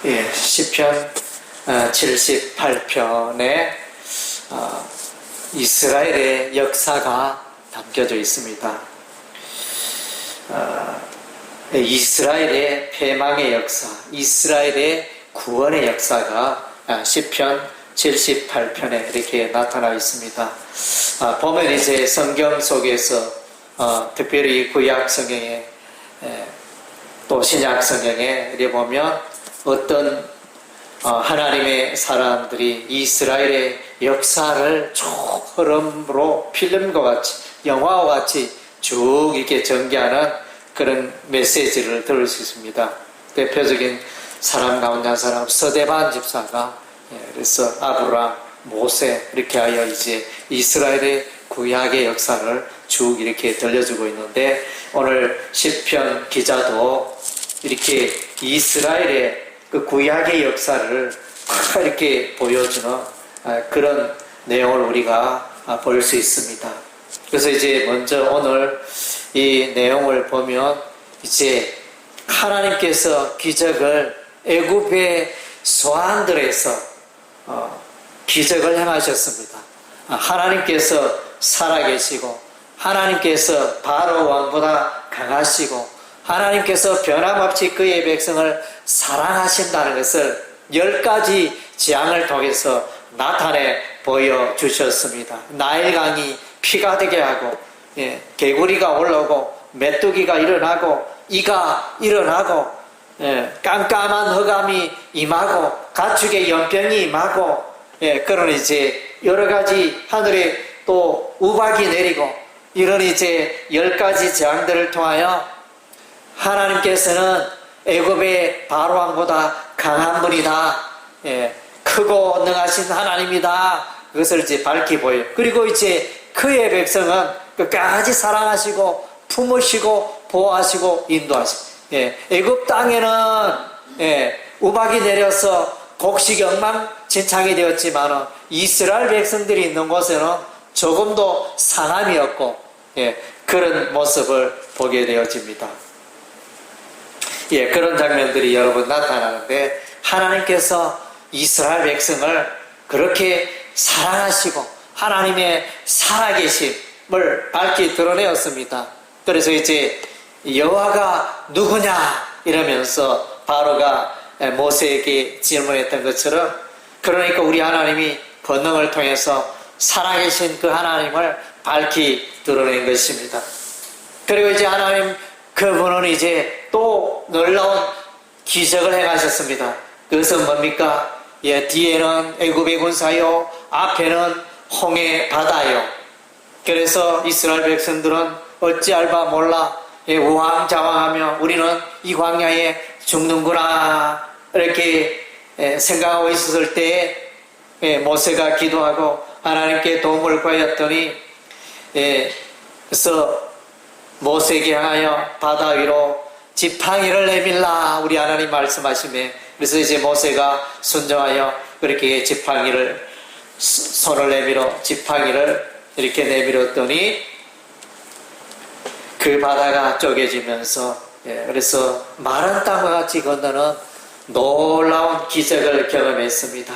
시편 78편에 이스라엘의 역사가 담겨져 있습니다. 이스라엘의 패망의 역사, 이스라엘의 구원의 역사가 시편 78편에 이렇게 나타나 있습니다. 보면 이제 성경 속에서 특별히 구약 성경에 또 신약 성경에 이렇게 보면 어떤 하나님의 사람들이 이스라엘의 역사를 쭉 흐름으로 필름과 같이 영화와 같이 쭉 이렇게 전개하는 그런 메시지를 들을 수 있습니다. 대표적인 사람 가운데 한 사람 서대반 집사가 그래서 아브라함, 모세 이렇게 하여 이제 이스라엘의 구약의 역사를 쭉 이렇게 들려주고 있는데, 오늘 시편 기자도 이렇게 이스라엘의 그 구약의 역사를 이렇게 보여주는 그런 내용을 우리가 볼 수 있습니다. 그래서 이제 먼저 오늘 이 내용을 보면 이제 하나님께서 기적을 애굽의 소환들에서 기적을 행하셨습니다. 하나님께서 살아계시고 하나님께서 바로 왕보다 강하시고 하나님께서 변함없이 그의 백성을 사랑하신다는 것을 10가지 재앙을 통해서 나타내 보여주셨습니다. 나일강이 피가 되게 하고, 개구리가 올라오고, 메뚜기가 일어나고, 이가 일어나고, 깜깜한 흑암이 임하고, 가축의 연병이 임하고, 그런 이제 여러 가지 하늘에 또 우박이 내리고, 이런 이제 10가지 재앙들을 통하여 하나님께서는 애굽의 바로왕보다 강한 분이다. 크고 능하신 하나님이다. 그것을 이제 밝히 보여요. 그리고 이제 그의 백성은 끝까지 사랑하시고 품으시고 보호하시고 인도하시고. 애굽 땅에는 우박이 내려서 곡식이 엉망진창이 되었지만 이스라엘 백성들이 있는 곳에는 조금도 상함이 없고 그런 모습을 보게 되어집니다. 그런 장면들이 여러분 나타나는데, 하나님께서 이스라엘 백성을 그렇게 사랑하시고 하나님의 살아계심을 밝히 드러내었습니다. 그래서 이제 여호와가 누구냐 이러면서 바로가 모세에게 질문했던 것처럼, 그러니까 우리 하나님이 권능을 통해서 살아계신 그 하나님을 밝히 드러낸 것입니다. 그리고 이제 하나님 그분은 이제 또 놀라운 기적을 행하셨습니다. 그것은 뭡니까? 뒤에는 애굽의 군사요, 앞에는 홍해 바다요. 그래서 이스라엘 백성들은 어찌 알바 몰라 우왕좌왕하며 우리는 이 광야에 죽는구나 이렇게 생각하고 있었을 때에 모세가 기도하고 하나님께 도움을 구하였더니, 그래서 모세에게 향하여 바다 위로 지팡이를 내밀라 우리 하나님 말씀하시매, 그래서 이제 모세가 순종하여 그렇게 지팡이를 손을 내밀어 지팡이를 이렇게 내밀었더니 그 바다가 쪼개지면서 그래서 마른 땅과 같이 건너는 놀라운 기적을 경험했습니다.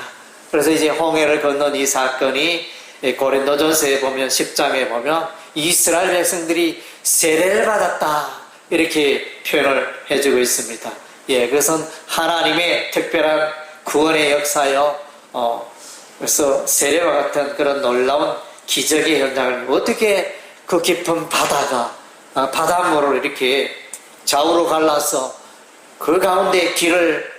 그래서 이제 홍해를 건넌 이 사건이 고린도전서에 보면 10장에 보면 이스라엘 백성들이 세례를 받았다 이렇게 표현을 해주고 있습니다. 그것은 하나님의 특별한 구원의 역사요. 그래서 세례와 같은 그런 놀라운 기적의 현장을, 어떻게 그 깊은 바다가 바닷물을 이렇게 좌우로 갈라서 그 가운데 길을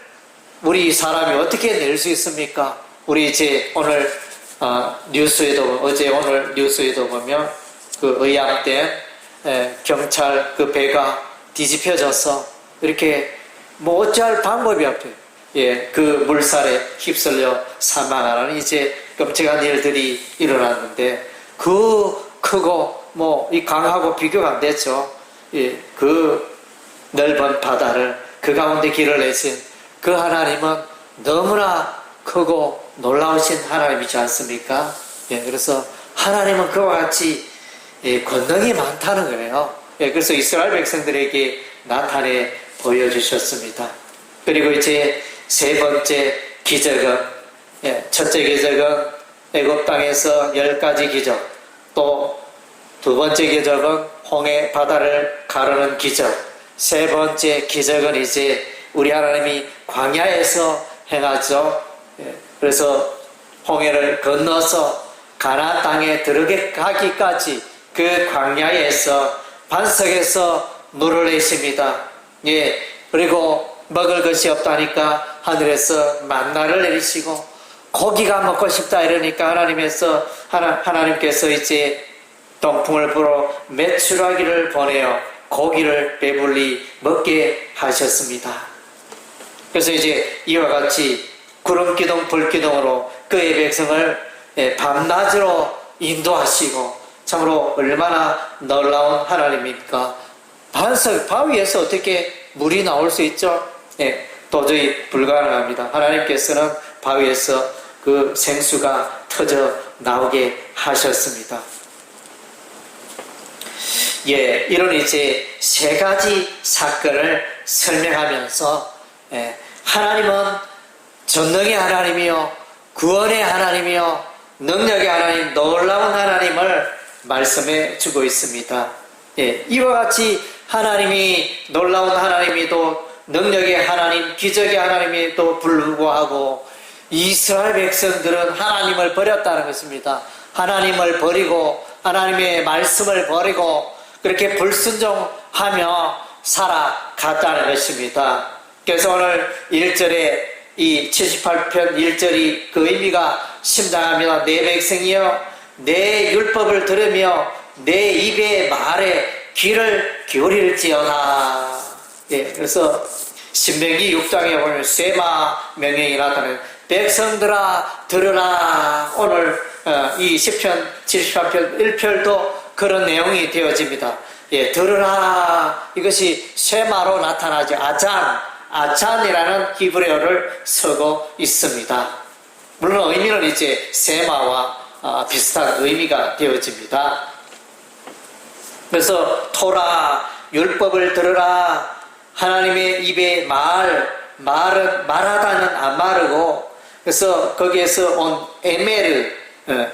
우리 사람이 어떻게 낼 수 있습니까? 우리 이제 오늘 뉴스에도, 어제 오늘 뉴스에도 보면 그 의암댐 경찰 그 배가 뒤집혀져서 이렇게 뭐 어찌할 방법이 없대요. 그 물살에 휩쓸려 사망하는 이제 끔찍한 일들이 일어났는데, 그 크고 뭐 이 강하고 비교가 안 됐죠. 그 넓은 바다를 그 가운데 길을 내신 그 하나님은 너무나 크고 놀라우신 하나님이지 않습니까? 그래서 하나님은 그와 같이 권능이 많다는 거예요. 그래서 이스라엘 백성들에게 나타내 보여주셨습니다. 그리고 이제 세 번째 기적은, 첫째 기적은 애굽 땅에서 10가지 기적, 또 두 번째 기적은 홍해 바다를 가르는 기적, 세 번째 기적은 이제 우리 하나님이 광야에서 행하죠. 그래서 홍해를 건너서 가나안 땅에 들어가기까지 그 광야에서 반석에서 물을 내십니다. 그리고 먹을 것이 없다니까 하늘에서 만나를 내리시고, 고기가 먹고 싶다 이러니까 하나님께서 이제 동풍을 불어 메추라기를 보내어 고기를 배불리 먹게 하셨습니다. 그래서 이제 이와 같이 구름기둥 불기둥으로 그의 백성을 밤낮으로 인도하시고, 참으로 얼마나 놀라운 하나님입니까? 바위에서 어떻게 물이 나올 수 있죠? 도저히 불가능합니다. 하나님께서는 바위에서 그 생수가 터져 나오게 하셨습니다. 이런 이제 세 가지 사건을 설명하면서, 하나님은 전능의 하나님이요, 구원의 하나님이요, 능력의 하나님, 놀라운 하나님을 말씀해 주고 있습니다. 이와 같이 하나님이 놀라운 하나님이도 능력의 하나님, 기적의 하나님에도 불구하고 이스라엘 백성들은 하나님을 버렸다는 것입니다. 하나님을 버리고 하나님의 말씀을 버리고 그렇게 불순종하며 살아갔다는 것입니다. 그래서 오늘 1절에 이 78편 1절이 그 의미가 심장합니다. 내 백성이여, 내 율법을 들으며 내 입의 말에 귀를 기울일지어다. 그래서 신명기 6장에 보면 쇠마 명령이 나타나는 백성들아 들으라. 오늘 이 시편 78편 1편도 그런 내용이 되어집니다. 들으라. 이것이 쇠마로 나타나죠. 아잔이라는 히브리어를 쓰고 있습니다. 물론 의미는 이제 쇠마와 비슷한 의미가 되어집니다. 그래서 토라, 율법을 들으라. 하나님의 입에 말하다는 안 마르고, 그래서 거기에서 온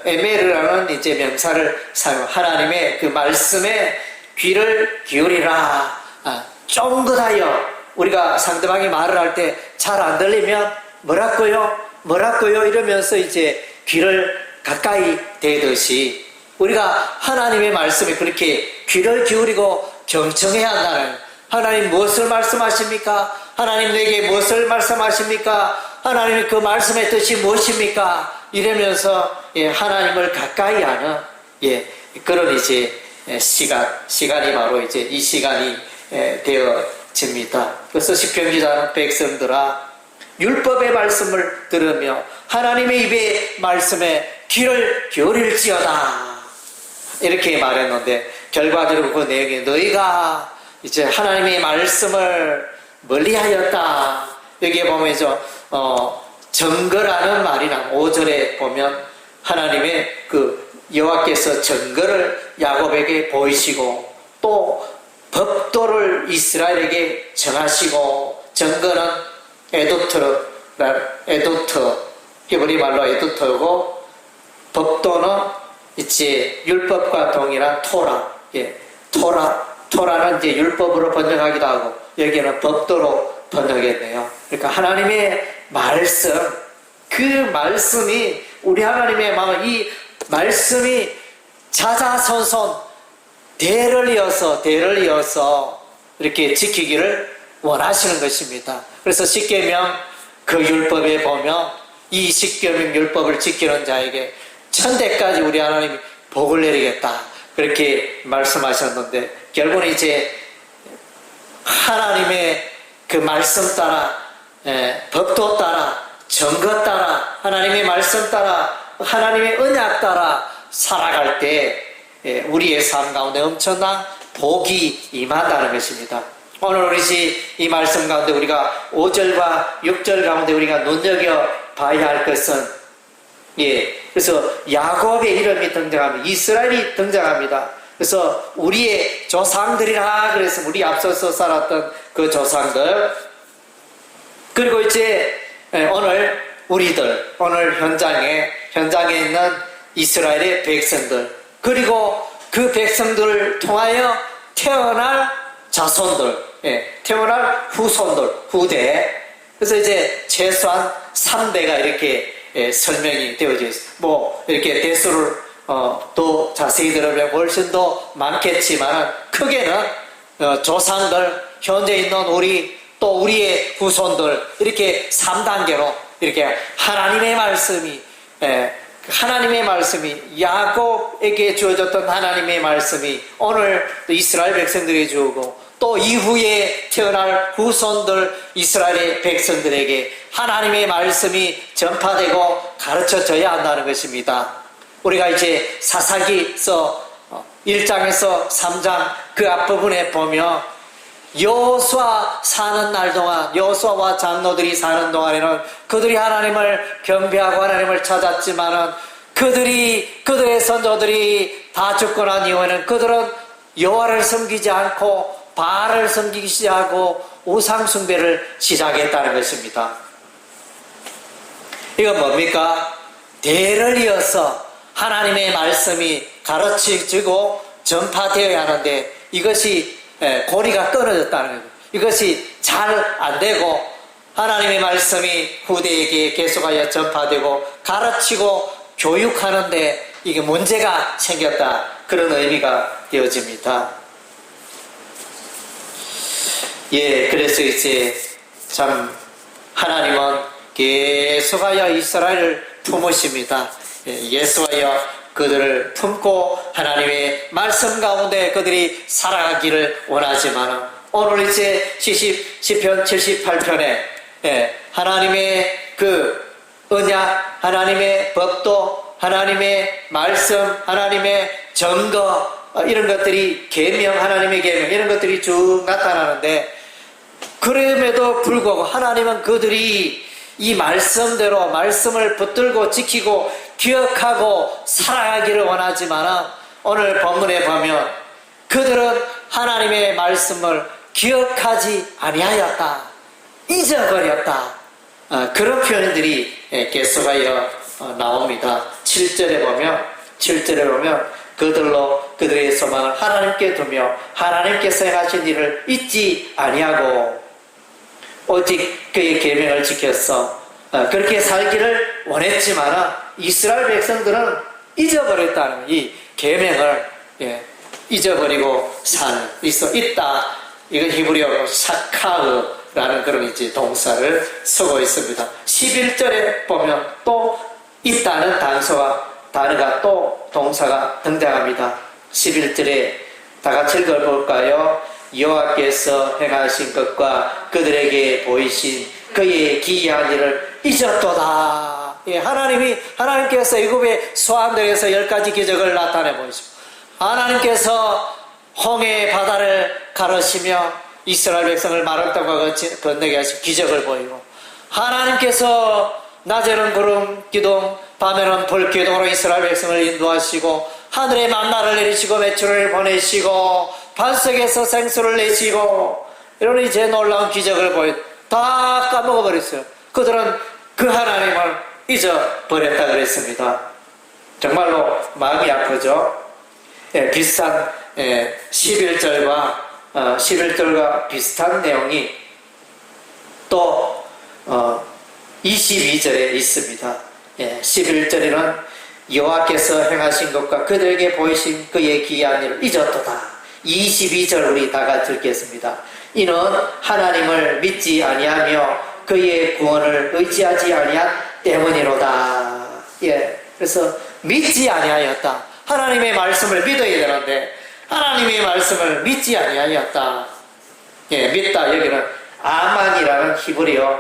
에메르라는 이제 명사를 사용. 하나님의 그 말씀에 귀를 기울이라. 쫑긋하여. 우리가 상대방이 말을 할 때 잘 안 들리면 뭐라고요 이러면서 이제 귀를 가까이 대듯이 우리가 하나님의 말씀에 그렇게 귀를 기울이고 경청해야 한다는, 하나님 무엇을 말씀하십니까? 하나님 내게 무엇을 말씀하십니까? 하나님의 그 말씀의 뜻이 무엇입니까? 이러면서 하나님을 가까이 하는 그런 이제 시간이 바로 이제 이 시간이 되어집니다. 그래서 시편 기자는 백성들아 율법의 말씀을 들으며 하나님의 입의 말씀에 귀를 기울일지어다 이렇게 말했는데, 결과적으로 그 내용에 너희가 이제 하나님의 말씀을 멀리하였다. 여기에 보면 증거라는 말이나 5절에 보면 하나님의 그 여호와께서 증거를 야곱에게 보이시고 또 법도를 이스라엘에게 정하시고, 증거는 에도트 히브리 말로 에도트고, 법도는 이제 율법과 동일한 토라는 이제 율법으로 번역하기도 하고 여기는 법도로 번역했네요. 그러니까 하나님의 말씀, 그 말씀이 우리 하나님의 마음, 이 말씀이 자자손손 대를 이어서 이렇게 지키기를 원하시는 것입니다. 그래서 십계명 그 율법에 보면 이 십계명 율법을 지키는 자에게 천대까지 우리 하나님이 복을 내리겠다 그렇게 말씀하셨는데, 결국은 이제 하나님의 그 말씀 따라, 법도 따라, 증거 따라, 하나님의 말씀 따라, 하나님의 언약 따라 살아갈 때 우리의 삶 가운데 엄청난 복이 임한다는 것입니다. 오늘 우리 이 말씀 가운데 우리가 5절과 6절 가운데 우리가 눈여겨봐야 할 것은, 그래서 야곱의 이름이 등장합니다. 이스라엘이 등장합니다. 그래서 우리의 조상들이라 그래서 우리 앞서서 살았던 그 조상들, 그리고 이제 오늘 우리들, 오늘 현장에 있는 이스라엘의 백성들, 그리고 그 백성들을 통하여 태어날 자손들, 태어날 후손들, 후대. 그래서 이제 최소한 3대가 이렇게 설명이 되어져 있어요. 뭐 이렇게 대수를 또 자세히 들으면 훨씬 더 많겠지만 크게는 조상들, 현재 있는 우리 또 우리의 후손들 이렇게 3단계로 이렇게 하나님의 말씀이 야곱에게 주어졌던 하나님의 말씀이 오늘 이스라엘 백성들에게 주고 또 이후에 태어날 후손들 이스라엘의 백성들에게 하나님의 말씀이 전파되고 가르쳐져야 한다는 것입니다. 우리가 이제 사사기서 1장에서 3장 그 앞부분에 보면 여호수아 사는 날 동안, 여호수아와 장로들이 사는 동안에는 그들이 하나님을 경배하고 하나님을 찾았지만은 그들의 선조들이 다 죽고 난 이후에는 그들은 여호와를 섬기지 않고 바알을 섬기기 시작하고 우상 숭배를 시작했다는 것입니다. 이건 뭡니까? 대를 이어서 하나님의 말씀이 가르쳐지고 전파되어야 하는데 이것이 고리가 끊어졌다는 거예요. 이것이 잘 안 되고 하나님의 말씀이 후대에게 계속하여 전파되고 가르치고 교육하는데 이게 문제가 생겼다. 그런 의미가 되어집니다. 그래서 이제 참 하나님은 계속하여 이스라엘을 품으십니다. 예수하여 그들을 품고 하나님의 말씀 가운데 그들이 살아가기를 원하지만 오늘 이제 시편 78편에 하나님의 그 언약, 하나님의 법도, 하나님의 말씀, 하나님의 증거 이런 것들이 계명, 하나님의 계명 이런 것들이 쭉 나타나는데 그럼에도 불구하고 하나님은 그들이 이 말씀대로 말씀을 붙들고 지키고 기억하고 살아가기를 원하지만 오늘 본문에 보면 그들은 하나님의 말씀을 기억하지 아니하였다, 잊어버렸다, 그런 표현들이 계속하여 나옵니다. 7절에 보면 그들의 소망을 하나님께 두며 하나님께서 행하신 일을 잊지 아니하고 오직 그의 계명을 지켰어. 그렇게 살기를 원했지만 이스라엘 백성들은 잊어버렸다는 이 계명을 잊어버리고 있다. 이건 히브리어로 샤카흐라는 그런 이제 동사를 쓰고 있습니다. 11절에 보면 또 있다는 단어가 또 동사가 등장합니다. 11절에 다 같이 읽어볼까요? 여호와께서 행하신 것과 그들에게 보이신 그의 기이한 일을 잊었도다. 하나님께서 애굽의 수하들에서 10가지 기적을 나타내 보이십니다. 하나님께서 홍해 바다를 가르시며 이스라엘 백성을 마른 땅과 건너게 하신 기적을 보이고 하나님께서 낮에는 구름 기둥 밤에는 불 기둥으로 이스라엘 백성을 인도하시고 하늘에 만나를 내리시고 메추를 보내시고 반석에서 생수를 내시고 이런 이제 놀라운 기적을 다 까먹어버렸어요. 그들은 그 하나님을 잊어버렸다 그랬습니다. 정말로 마음이 아프죠. 비슷한 11절과 비슷한 내용이 또 22절에 있습니다. 11절에는 여호와께서 행하신 것과 그들에게 보이신 그의 기이한 일을 잊었도다. 22절 우리 다 같이 읽겠습니다. 이는 하나님을 믿지 아니하며 그의 구원을 의지하지 아니한 때문이로다. 그래서 믿지 아니하였다. 하나님의 말씀을 믿어야 되는데 하나님의 말씀을 믿지 아니하였다. 믿다 여기는 아만이라는 히브리어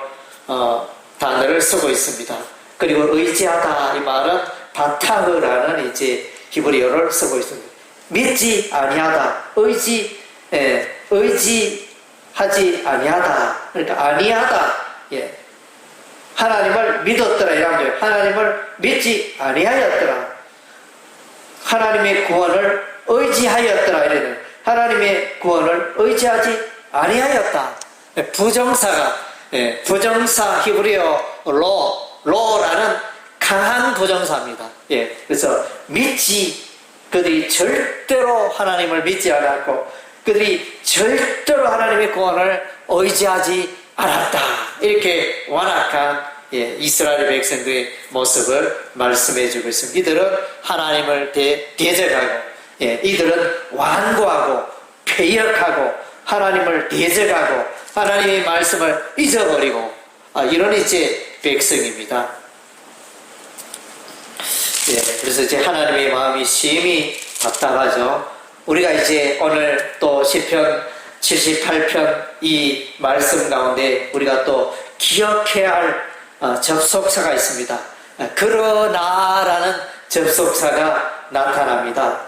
단어를 쓰고 있습니다. 그리고 의지하다 이 말은 바타흐라는 이제 히브리어를 쓰고 있습니다. 믿지 아니하다, 의지하지 아니하다. 그러니까 아니하다. 하나님을 믿었더라 이런 거예요. 하나님을 믿지 아니하였더라. 하나님의 구원을 의지하였더라 이래요. 하나님의 구원을 의지하지 아니하였다. 부정사 히브리어 로라는 강한 부정사입니다. 예, 그래서 그들이 절대로 하나님을 믿지 않았고, 그들이 절대로 하나님의 구원을 의지하지 않았다. 이렇게 완악한 이스라엘 백성들의 모습을 말씀해주고 있습니다. 이들은 하나님을 대적하고, 이들은 완고하고 패역하고 하나님을 대적하고 하나님의 말씀을 잊어버리고 이런 이제 백성입니다. 그래서 이제 하나님의 마음이 심히 답답하죠. 우리가 이제 오늘 또 시편 78편 이 말씀 가운데 우리가 또 기억해야 할 접속사가 있습니다. 그러나라는 접속사가 나타납니다.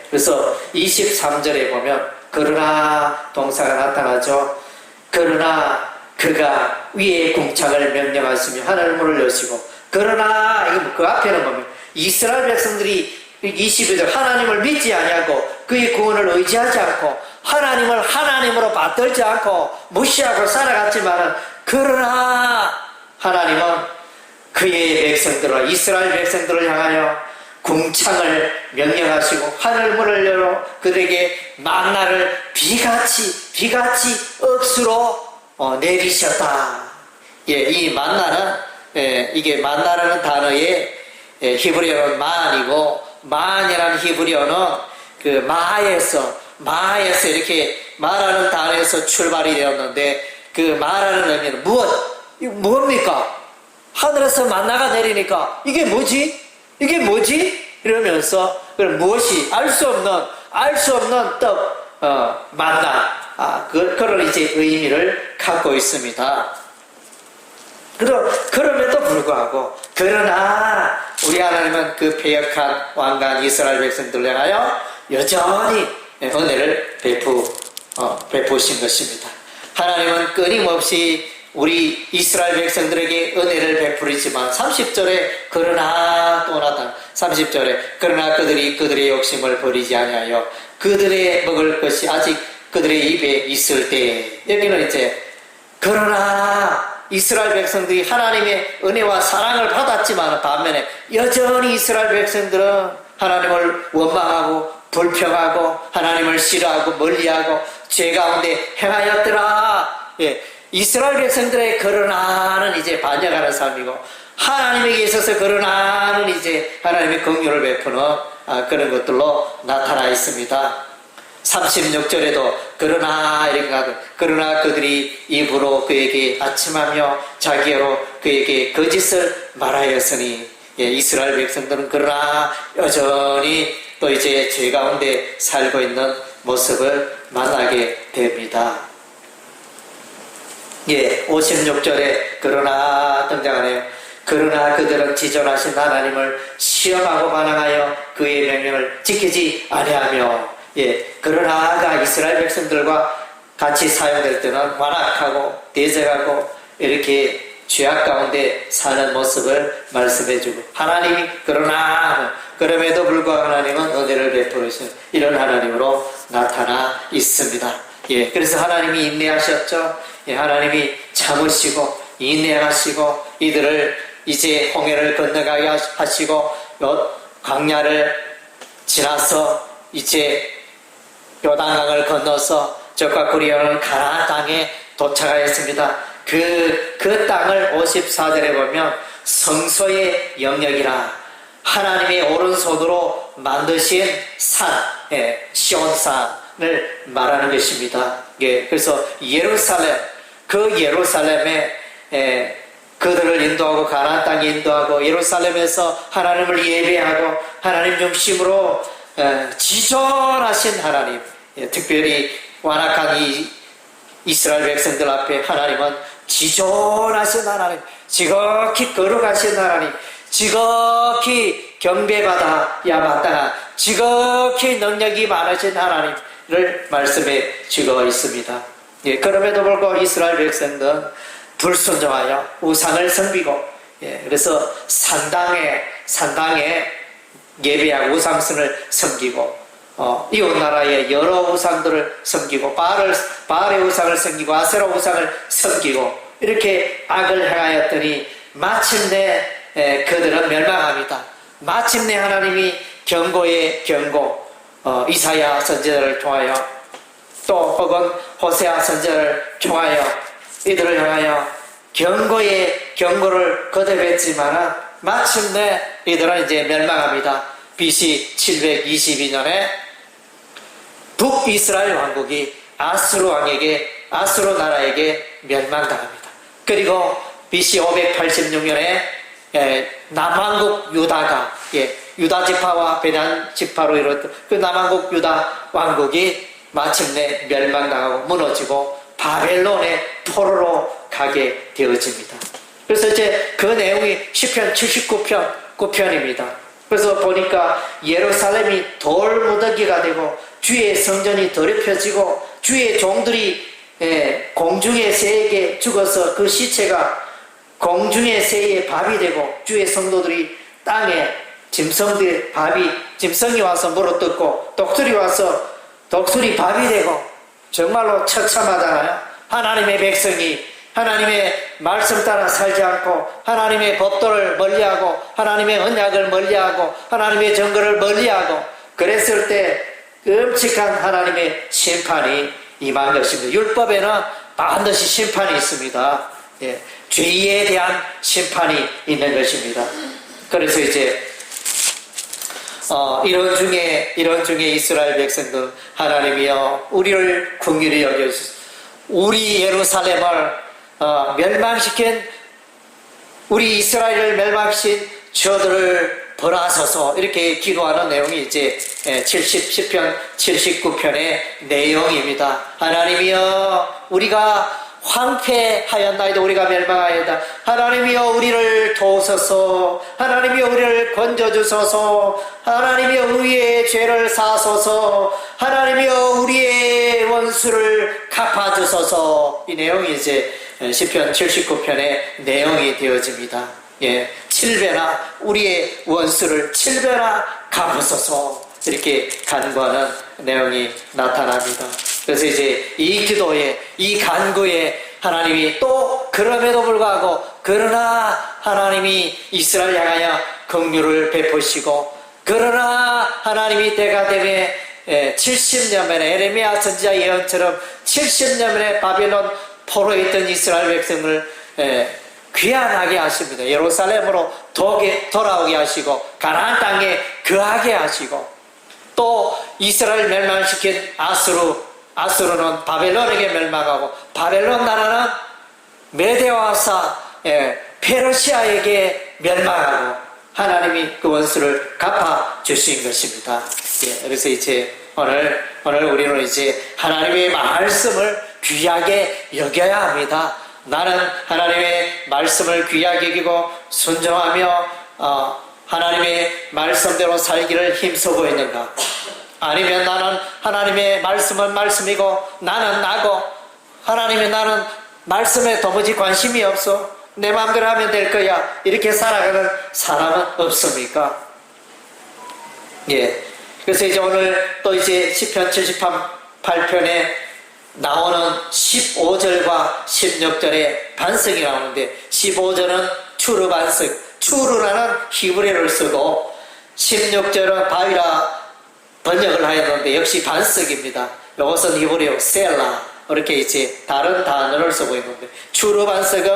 그래서 23절에 보면 그러나 동사가 나타나죠. 그러나 그가 위에 궁창을 명령하시며 하늘문을 여시고, 그러나 이거 그 앞에는 보면 이스라엘 백성들이 22절 하나님을 믿지 아니하고 그의 구원을 의지하지 않고 하나님을 하나님으로 받들지 않고 무시하고 살아갔지만, 그러나 하나님은 그의 백성들을, 이스라엘 백성들을 향하여 궁창을 명령하시고 하늘문을 열어 그들에게 만나를 비같이 억수로 내리셨다. 이 만나는 이게 만나라는 단어의 히브리어는 만이고, 만이라는 히브리어는 그 마에서 이렇게 말하는 단어에서 출발이 되었는데, 그 말하는 의미는 무엇입니까? 하늘에서 만나가 내리니까 이게 뭐지? 이러면서 무엇이 알 수 없는 떡 만나 그런 이제 의미를 갖고 있습니다. 그럼에도 불구하고 그러나 우리 하나님은 그 패역한 완고한 이스라엘 백성들을 향하여 여전히 은혜를 베푸신 것입니다. 하나님은 끊임없이 우리 이스라엘 백성들에게 은혜를 베풀이지만 30절에 그러나 또 나타나 30절에 그러나 그들의 욕심을 버리지 아니하여 그들의 먹을 것이 아직 그들의 입에 있을 때, 여기는 이제 그러나 이스라엘 백성들이 하나님의 은혜와 사랑을 받았지만 반면에 여전히 이스라엘 백성들은 하나님을 원망하고 불평하고 하나님을 싫어하고 멀리하고 죄 가운데 행하였더라. 이스라엘 백성들의 그러나는 이제 반역하는 삶이고, 하나님에게 있어서 그러나는 이제 하나님의 긍휼을 베푸는 그런 것들로 나타나 있습니다. 36절에도 그러나 이렇게 가도 그러나 그들이 입으로 그에게 아침하며 자기로 그에게 거짓을 말하였으니, 이스라엘 백성들은 그러나 여전히 또 이제 죄 가운데 살고 있는 모습을 만나게 됩니다. 56절에 그러나 등장하네요. 그러나 그들은 지존하신 하나님을 시험하고 반항하여 그의 명령을 지키지 아니하며, 그러나가 이스라엘 백성들과 같이 사용될 때는 완악하고 대적하고 이렇게 죄악 가운데 사는 모습을 말씀해주고, 하나님이 그럼에도 불구하고 하나님은 은혜를 베푸시는 이런 하나님으로 나타나 있습니다. 그래서 하나님이 인내하셨죠. 하나님이 참으시고 인내하시고 이들을 이제 홍해를 건너가게 하시고 광야를 지나서 이제 요단강을 건너서 적과 꿀이 가나안 땅에 도착하였습니다. 그 땅을 54절에 보면 성소의 영역이라 하나님의 오른손으로 만드신 산, 시온산을 말하는 것입니다. 그래서 예루살렘에 그들을 인도하고 가나안 땅에 인도하고 예루살렘에서 하나님을 예배하고 하나님 중심으로 지존하신 하나님, 특별히 완악한 이 이스라엘 백성들 앞에 하나님은 지존하신 하나님, 지극히 거룩하신 하나님, 지극히 경배받아야 마땅한 지극히 능력이 많으신 하나님을 말씀해 주고 있습니다. 그럼에도 불구하고 이스라엘 백성들은 불순종하여 우상을 섬기고, 그래서 산당에 예배하고 우상신을 섬기고, 이웃 나라의 여러 우상들을 섬기고 바알의 우상을 섬기고 아세라 우상을 섬기고 이렇게 악을 행하였더니 마침내 그들은 멸망합니다. 마침내 하나님이 경고의 경고, 이사야 선지자를 통하여 또 혹은 호세아 선지자를 통하여 이들을 향하여 경고의 경고를 거듭했지만 마침내 이들은 이제 멸망합니다. BC 722년에 북이스라엘 왕국이 아수르 왕에게, 아수르 나라에게 멸망당합니다. 그리고 BC 586년에 남왕국 유다가, 유다 지파와 베냐민 지파로 이루어졌던 그 남왕국 유다 왕국이 마침내 멸망당하고 무너지고 바벨론의 포로로 가게 되어집니다. 그래서 이제 그 내용이 시편 79편입니다. 그래서 보니까 예루살렘이 돌무더기가 되고 주의 성전이 더럽혀지고 주의 종들이 공중의 새에게 죽어서 그 시체가 공중의 새의 밥이 되고 주의 성도들이 땅에 짐승이 와서 물어뜯고 독수리 와서 독수리 밥이 되고 정말로 처참하잖아요. 하나님의 백성이 하나님의 말씀 따라 살지 않고 하나님의 법도를 멀리하고 하나님의 언약을 멀리하고 하나님의 정거를 멀리하고 그랬을 때 끔찍한 하나님의 심판이 임한 것입니다. 율법에는 반드시 심판이 있습니다. 죄에 대한 심판이 있는 것입니다. 그래서 이제 이런 중에 이스라엘 백성들 하나님이여 우리를 긍휼히 여겨주소서. 우리 예루살렘을 멸망시킨 우리 이스라엘을 멸망시킨 저들을 벌하소서 이렇게 기도하는 내용이 이제 10편 79편의 내용입니다. 하나님이여 우리가 황폐하였나이다. 우리가 멸망하였다. 하나님이여 우리를 도우소서. 하나님이여 우리를 건져주소서. 하나님이여 우리의 죄를 사소서. 하나님이여 우리의 원수를 갚아주소서. 이 내용이 이제 시편 79편의 내용이 되어집니다. 7배나 우리의 원수를 7배나 갚으소서. 이렇게 간구하는 내용이 나타납니다. 그래서 이제 이 기도에, 이 간구에 하나님이 또 그럼에도 불구하고 그러나 하나님이 이스라엘 향하여 긍휼을 베푸시고 그러나 하나님이 때가 되매 70년 만에 에레미야 선지자 예언처럼 70년 만에 바벨론 포로에 있던 이스라엘 백성을 귀환하게 하십니다. 예루살렘으로 돌아오게 하시고 가나안 땅에 거하게 하시고 또 이스라엘 멸망시킨 아수르는 바벨론에게 멸망하고 바벨론 나라는 메대와사 페르시아에게 멸망하고 하나님이 그 원수를 갚아 주신 것입니다. 그래서 이제 오늘 우리는 이제 하나님의 말씀을 귀하게 여겨야 합니다. 나는 하나님의 말씀을 귀하게 여기고 순종하며 하나님의 말씀대로 살기를 힘쓰고 있는가? 아니면 나는 하나님의 말씀은 말씀이고 나는 나고 하나님의 나는 말씀에 도무지 관심이 없어 내 마음대로 하면 될 거야 이렇게 살아가는 사람은 없습니까? 그래서 이제 오늘 또 이제 시편 78편에 나오는 15절과 16절의 반석이 나오는데 15절은 추르 반석 추르라는 히브리어를 쓰고 16절은 바위라 번역을 하였는데 역시 반석입니다. 이것은 히브리어 셀라 이렇게 이제 다른 단어를 쓰고 있는데 추르 반석은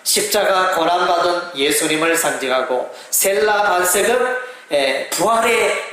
십자가 고난받은 예수님을 상징하고 셀라 반석은 부활의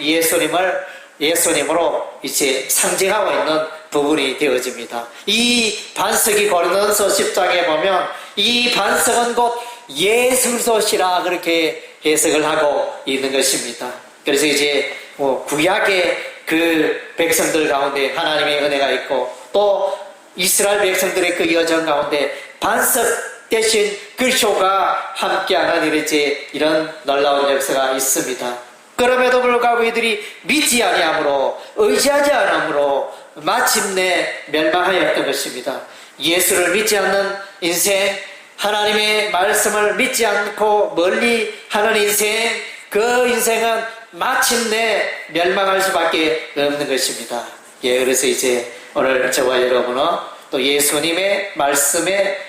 예수님으로 이제 상징하고 있는 부분이 되어집니다. 이 반석이 고린도서 10장에 보면 이 반석은 곧 예수소시라 그렇게 해석을 하고 있는 것입니다. 그래서 이제 구약의 그 백성들 가운데 하나님의 은혜가 있고 또 이스라엘 백성들의 그 여정 가운데 반석 대신 글쇼가 함께하는 이런 놀라운 역사가 있습니다. 그럼에도 불구하고 이들이 믿지 아니함으로 의지하지 않으므로 마침내 멸망하였던 것입니다. 예수를 믿지 않는 인생, 하나님의 말씀을 믿지 않고 멀리 하는 인생, 그 인생은 마침내 멸망할 수밖에 없는 것입니다. 그래서 이제 오늘 저와 여러분은 또 예수님의 말씀에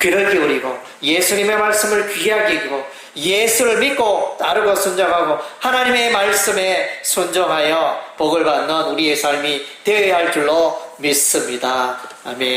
귀를 기울이고 예수님의 말씀을 귀하게 여기고 예수를 믿고 따르고 순종하고 하나님의 말씀에 순종하여 복을 받는 우리의 삶이 되어야 할 줄로 믿습니다. 아멘.